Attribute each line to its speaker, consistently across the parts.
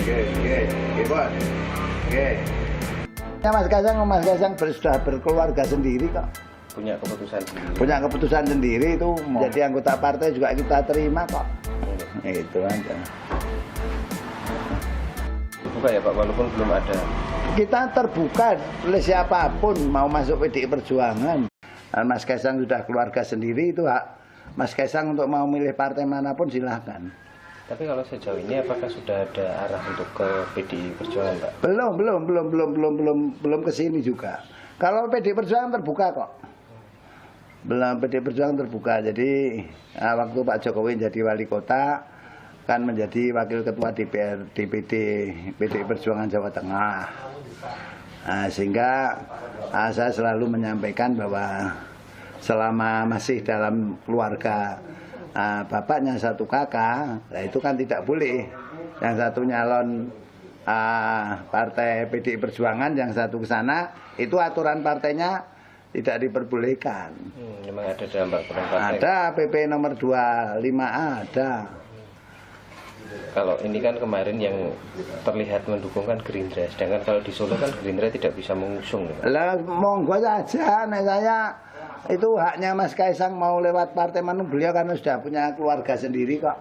Speaker 1: Bos. Oke. Ya Mas Kaisang sudah berkeluarga sendiri kok.
Speaker 2: Punya keputusan sendiri.
Speaker 1: Punya keputusan sendiri itu menjadi anggota partai juga kita terima kok. Itu aja.
Speaker 2: Terbuka ya Pak, walaupun belum ada.
Speaker 1: Kita terbuka oleh siapapun mau masuk PDI Perjuangan. Mas Kaisang sudah keluarga sendiri, itu hak Mas Kaisang untuk mau milih partai manapun silahkan.
Speaker 2: Tapi kalau sejauh ini apakah sudah ada arah untuk ke PDI Perjuangan Pak?
Speaker 1: Belum ke sini juga. Kalau PDI Perjuangan terbuka kok. Belum, PDI Perjuangan terbuka. Jadi waktu Pak Jokowi jadi wali kota kan menjadi wakil ketua DPD PDI Perjuangan Jawa Tengah. Sehingga saya selalu menyampaikan bahwa selama masih dalam keluarga bapaknya satu kakak, nah itu kan tidak boleh. Yang satu nyalon partai PDI Perjuangan, yang satu ke sana, itu aturan partainya tidak diperbolehkan.
Speaker 2: Memang ada dalam peraturan partai?
Speaker 1: Ada, PP nomor 25A ada.
Speaker 2: Kalau ini kan kemarin yang terlihat mendukung kan Gerindra, sedangkan kalau di Solo kan Gerindra tidak bisa mengusung.
Speaker 1: Lah monggo saja, saya itu haknya Mas Kaisang mau lewat partai mana, beliau kan sudah punya keluarga sendiri kok.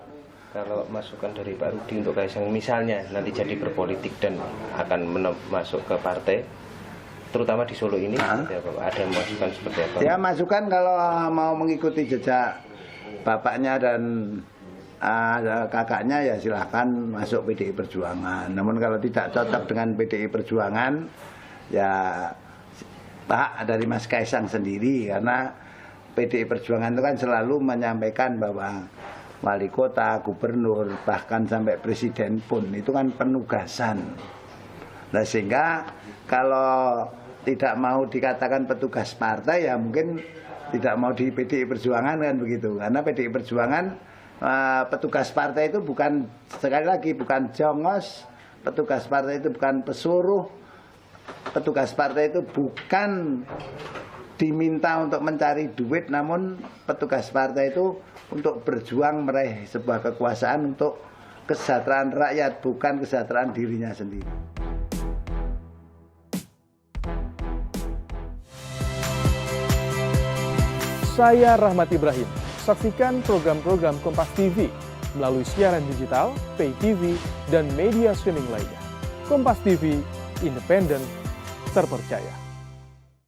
Speaker 2: Kalau masukan dari Pak Rudi untuk Kaisang misalnya nanti jadi berpolitik dan akan masuk ke partai, terutama di Solo ini, ada masukan seperti apa?
Speaker 1: Ya masukan kalau mau mengikuti jejak bapaknya dan kakaknya ya silahkan masuk PDI Perjuangan. Namun kalau tidak cocok dengan PDI Perjuangan, ya hak dari Mas Kaisang sendiri, karena PDI Perjuangan itu kan selalu menyampaikan bahwa wali kota, gubernur, bahkan sampai presiden pun itu kan penugasan. Nah sehingga kalau tidak mau dikatakan petugas partai ya mungkin tidak mau di PDI Perjuangan kan begitu. Karena PDI Perjuangan petugas partai itu bukan, sekali lagi bukan jongos, petugas partai itu bukan pesuruh, petugas partai itu bukan diminta untuk mencari duit, namun petugas partai itu untuk berjuang meraih sebuah kekuasaan untuk kesejahteraan rakyat, bukan kesejahteraan dirinya sendiri.
Speaker 3: Saya Rahmat Ibrahim. Saksikan program-program Kompas TV melalui siaran digital, pay TV, dan media streaming lainnya. Kompas TV, independen, terpercaya.